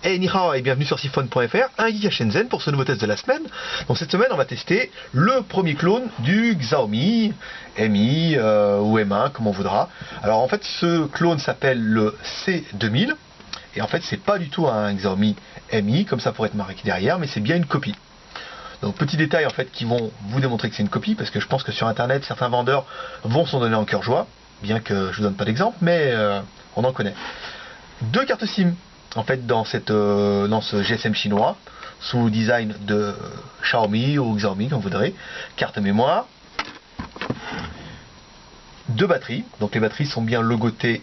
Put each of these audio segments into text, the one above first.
Et ni hao et bienvenue sur Siphon.fr, un geek à Shenzhen pour ce nouveau test de la semaine. Donc cette semaine on va tester le premier clone du Xiaomi Mi ou M1 comme on voudra. Alors en fait ce clone s'appelle le C2000 et en fait c'est pas du tout un Xiaomi Mi comme ça pourrait être marqué derrière, mais c'est bien une copie. Donc petits détails en fait qui vont vous démontrer que c'est une copie, parce que je pense que sur internet certains vendeurs vont s'en donner en cœur joie, bien que je vous donne pas d'exemple, mais on en connaît. Deux cartes SIM en fait dans ce GSM chinois sous design de Xiaomi ou Xiaomi comme vous voudrez. Carte mémoire, deux batteries, donc les batteries sont bien logotées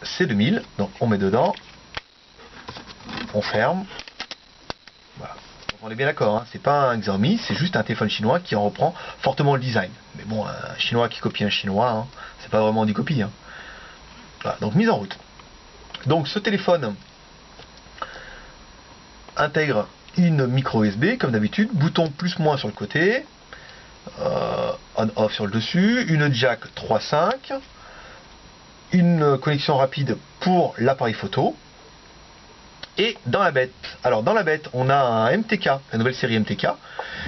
C2000, donc on met dedans, on ferme. Voilà. Donc on est bien d'accord, hein, c'est pas un Xiaomi, c'est juste un téléphone chinois qui en reprend fortement le design. Mais bon, un chinois qui copie un chinois, hein, c'est pas vraiment du copie. Hein. Voilà, donc mise en route. Donc ce téléphone intègre une micro USB comme d'habitude, bouton plus-moins sur le côté, on-off sur le dessus, une jack 3.5, une connexion rapide pour l'appareil photo. Et dans la bête, alors dans la bête on a un MTK, la nouvelle série MTK,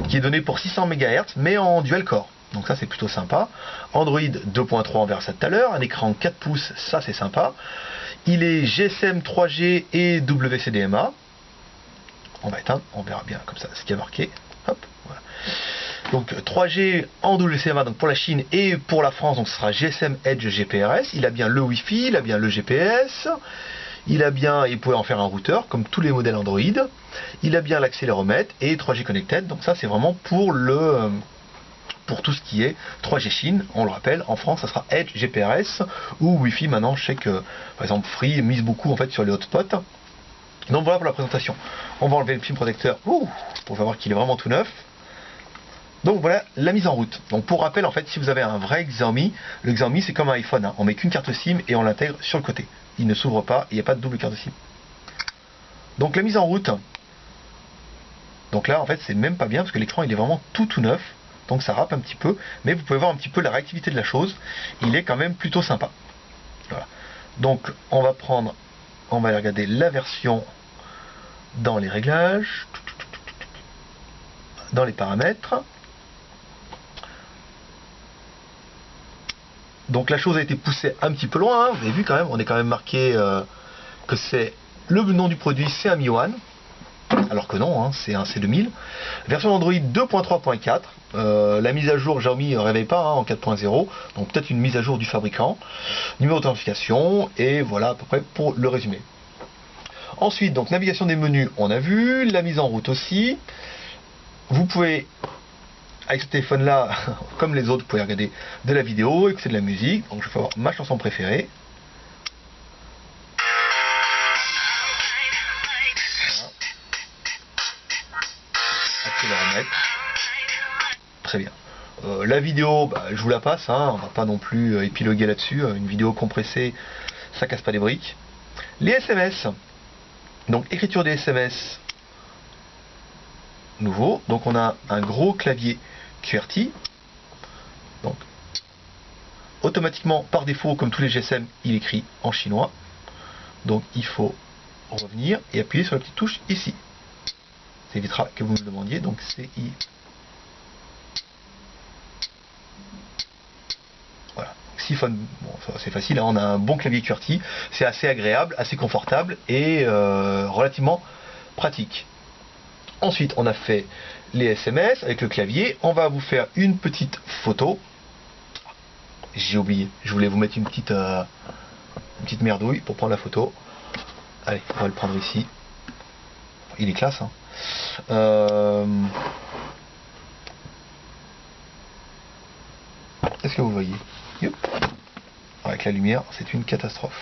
qui est donnée pour 600 MHz mais en dual core. Donc ça c'est plutôt sympa. Android 2.3, on verra ça tout à l'heure. Un écran 4 pouces, ça c'est sympa. Il est GSM 3G et WCDMA. On va éteindre, on verra bien comme ça ce qui est marqué. Hop, voilà. Donc 3G en WCDMA donc pour la Chine et pour la France, donc ce sera GSM Edge GPRS. Il a bien le Wi-Fi, il a bien le GPS. Il a bien, il pouvait en faire un routeur comme tous les modèles Android. Il a bien l'accéléromètre et 3G connected. Donc ça c'est vraiment pour tout ce qui est 3G Chine. On le rappelle, en France ça sera Edge GPRS ou Wi-Fi. Maintenant je sais que par exemple Free mise beaucoup en fait sur les hotspots. Donc voilà pour la présentation. On va enlever le film protecteur pour voir qu'il est vraiment tout neuf. Donc voilà la mise en route. Donc pour rappel en fait, si vous avez un vrai Xiaomi, le Xiaomi c'est comme un iPhone, hein. On met qu'une carte SIM et on l'intègre sur le côté. Il ne s'ouvre pas, il n'y a pas de double carte SIM. Donc la mise en route. Donc là en fait c'est même pas bien parce que l'écran il est vraiment tout neuf. Donc ça râpe un petit peu, mais vous pouvez voir un petit peu la réactivité de la chose. Il est quand même plutôt sympa. Voilà. Donc on va aller regarder la version dans les réglages, dans les paramètres. Donc la chose a été poussée un petit peu loin, hein. Vous avez vu quand même, on est quand même marqué que c'est le nom du produit, c'est un Mi One, alors que non, hein, c'est un C2000. Version Android 2.3.4, la mise à jour Xiaomi ne réveille pas hein, en 4.0, donc peut-être une mise à jour du fabricant. Numéro d'authentification, et voilà à peu près pour le résumé. Ensuite, donc navigation des menus, on a vu, la mise en route aussi. Vous pouvez, avec ce téléphone là, comme les autres, vous pouvez regarder de la vidéo, écouter de la musique. Donc je vais avoir ma chanson préférée. Accéléromètre. Très bien. La vidéo, je vous la passe, hein, on va pas non plus épiloguer là-dessus. Une vidéo compressée, ça casse pas les briques. Les SMS. Donc écriture des SMS. Nouveau. Donc on a un gros clavier QWERTY. Donc automatiquement par défaut comme tous les GSM il écrit en chinois. Donc il faut revenir et appuyer sur la petite touche ici. Ça évitera que vous me demandiez. Donc CI. Voilà. Siphon, bon, c'est facile, hein, on a un bon clavier QWERTY. C'est assez agréable, assez confortable et relativement pratique. Ensuite, on a fait les SMS avec le clavier. On va vous faire une petite photo. J'ai oublié. Je voulais vous mettre une petite merdouille pour prendre la photo. Allez, on va le prendre ici. Il est classe. Hein. Est-ce que vous voyez? Yep. Avec la lumière, c'est une catastrophe.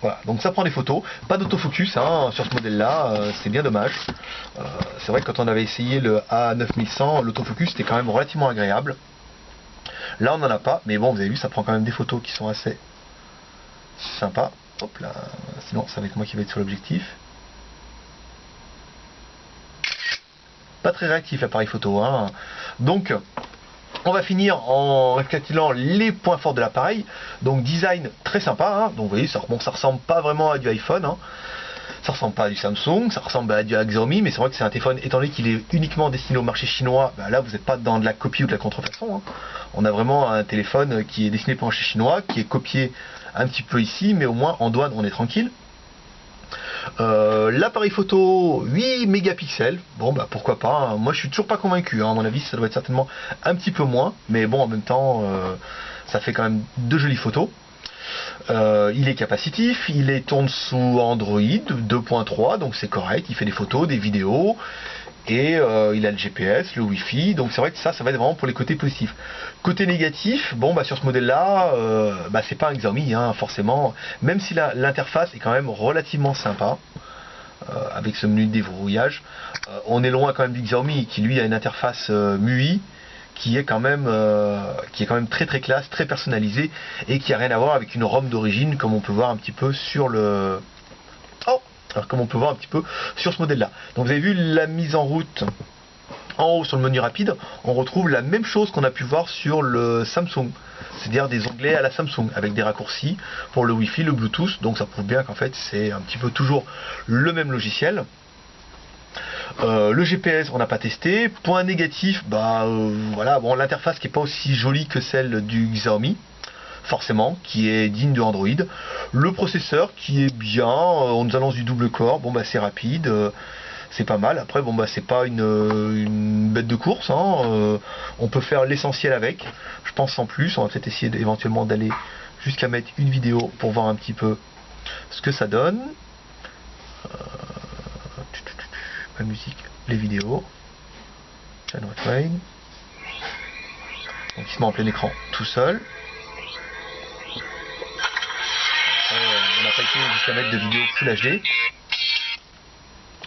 Voilà, donc ça prend des photos, pas d'autofocus hein, sur ce modèle là, c'est bien dommage. C'est vrai que quand on avait essayé le A9100, l'autofocus était quand même relativement agréable. Là on n'en a pas, mais bon vous avez vu ça prend quand même des photos qui sont assez sympas. Hop là, sinon ça va être moi qui vais être sur l'objectif. Pas très réactif l'appareil photo, hein. Donc On va finir en récapitulant les points forts de l'appareil. Donc design très sympa, hein. Donc vous voyez, ça ressemble pas vraiment à du iPhone, hein. Ça ressemble pas à du Samsung, ça ressemble à du Xiaomi, mais c'est vrai que c'est un téléphone, étant donné qu'il est uniquement destiné au marché chinois, bah là vous n'êtes pas dans de la copie ou de la contrefaçon, hein. On a vraiment un téléphone qui est destiné pour le marché chinois, qui est copié un petit peu ici, mais au moins en douane on est tranquille. L'appareil photo 8 mégapixels, bon bah pourquoi pas, hein. Moi je suis toujours pas convaincu, hein. À mon avis ça doit être certainement un petit peu moins, mais bon en même temps ça fait quand même de jolies photos. Il est capacitif, tourne sous Android 2.3, donc c'est correct, il fait des photos, des vidéos, et il a le GPS, le Wi-Fi, donc c'est vrai que ça va être vraiment pour les côtés positifs. Côté négatif, bon bah sur ce modèle-là, bah, c'est pas un Xiaomi, hein, forcément, même si l'interface est quand même relativement sympa, avec ce menu de déverrouillage. On est loin quand même du Xiaomi, qui lui a une interface MUI, qui est quand même très très classe, très personnalisée, et qui a rien à voir avec une ROM d'origine, comme on peut voir un petit peu sur le... Oh, alors comme on peut voir un petit peu sur ce modèle-là. Donc vous avez vu la mise en route en haut sur le menu rapide, on retrouve la même chose qu'on a pu voir sur le Samsung, c'est-à-dire des onglets à la Samsung, avec des raccourcis pour le Wi-Fi, le Bluetooth, donc ça prouve bien qu'en fait c'est un petit peu toujours le même logiciel. Le GPS on n'a pas testé. Point négatif, bah voilà, bon, l'interface qui est pas aussi jolie que celle du Xiaomi, forcément, qui est digne de Android. Le processeur qui est bien, on nous annonce du double core, bon bah c'est rapide, c'est pas mal. Après bon bah c'est pas une bête de course, hein. On peut faire l'essentiel avec, je pense, sans plus. On va peut-être essayer éventuellement d'aller jusqu'à mettre une vidéo pour voir un petit peu ce que ça donne. La musique, les vidéos, channel train. Donc il se met en plein écran tout seul. On n'a pas été jusqu'à mettre de vidéo Full HD.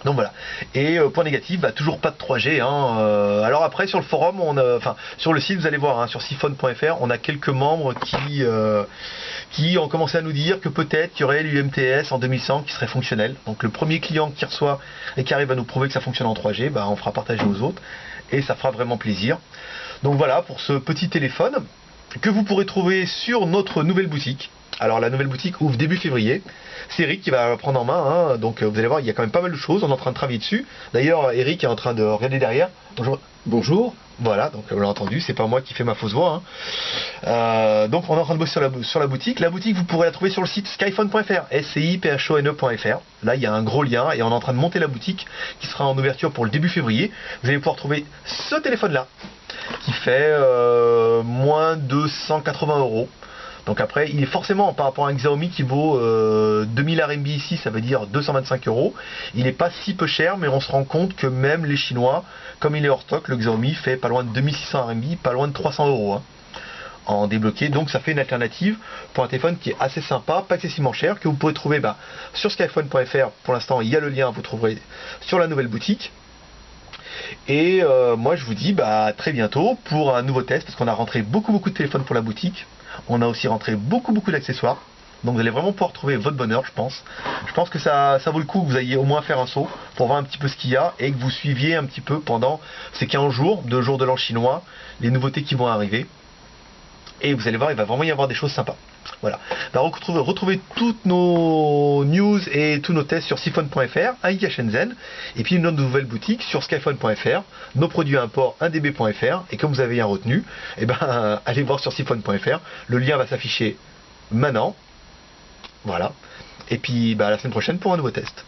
Donc voilà. Et point négatif, bah, toujours pas de 3G, hein. Alors après sur le forum, enfin sur le site, vous allez voir, hein, sur siphon.fr, on a quelques membres qui ont commencé à nous dire que peut-être qu'il y aurait l'UMTS en 2100 qui serait fonctionnel. Donc le premier client qui reçoit et qui arrive à nous prouver que ça fonctionne en 3G, bah, on fera partager aux autres et ça fera vraiment plaisir. Donc voilà pour ce petit téléphone que vous pourrez trouver sur notre nouvelle boutique. Alors la nouvelle boutique ouvre début février. C'est Eric qui va prendre en main, hein. Donc vous allez voir, il y a quand même pas mal de choses. On est en train de travailler dessus. D'ailleurs, Eric est en train de regarder derrière. Bonjour. Bonjour. Voilà, donc vous l'avez entendu, c'est pas moi qui fais ma fausse voix, hein. Donc on est en train de bosser sur la boutique. La boutique, vous pourrez la trouver sur le site skyphone.fr, sciphone.fr. Là, il y a un gros lien et on est en train de monter la boutique qui sera en ouverture pour le début février. Vous allez pouvoir trouver ce téléphone-là qui fait moins de 180 €. Donc après, il est forcément par rapport à un Xiaomi qui vaut 2000 RMB ici, ça veut dire 225 €. Il n'est pas si peu cher, mais on se rend compte que même les Chinois, comme il est hors stock, le Xiaomi fait pas loin de 2600 RMB, pas loin de 300 €, hein, en débloqué. Donc ça fait une alternative pour un téléphone qui est assez sympa, pas excessivement cher, que vous pouvez trouver sur skyphone.fr. Pour l'instant, il y a le lien, vous trouverez sur la nouvelle boutique. Et moi je vous dis à très bientôt pour un nouveau test, parce qu'on a rentré beaucoup de téléphones pour la boutique. On a aussi rentré beaucoup d'accessoires. Donc vous allez vraiment pouvoir trouver votre bonheur, je pense. Je pense que ça vaut le coup que vous ayez au moins faire un saut pour voir un petit peu ce qu'il y a et que vous suiviez un petit peu pendant ces 15 jours, 2 jours de l'an chinois, les nouveautés qui vont arriver. Et vous allez voir, il va vraiment y avoir des choses sympas. Voilà. Retrouvez toutes nos news et tous nos tests sur siphon.fr, à Shenzhen, et puis notre nouvelle boutique sur skyphone.fr, nos produits à import 1db.fr, et comme vous avez bien retenu, allez voir sur siphon.fr, le lien va s'afficher maintenant. Voilà. Et puis à la semaine prochaine pour un nouveau test.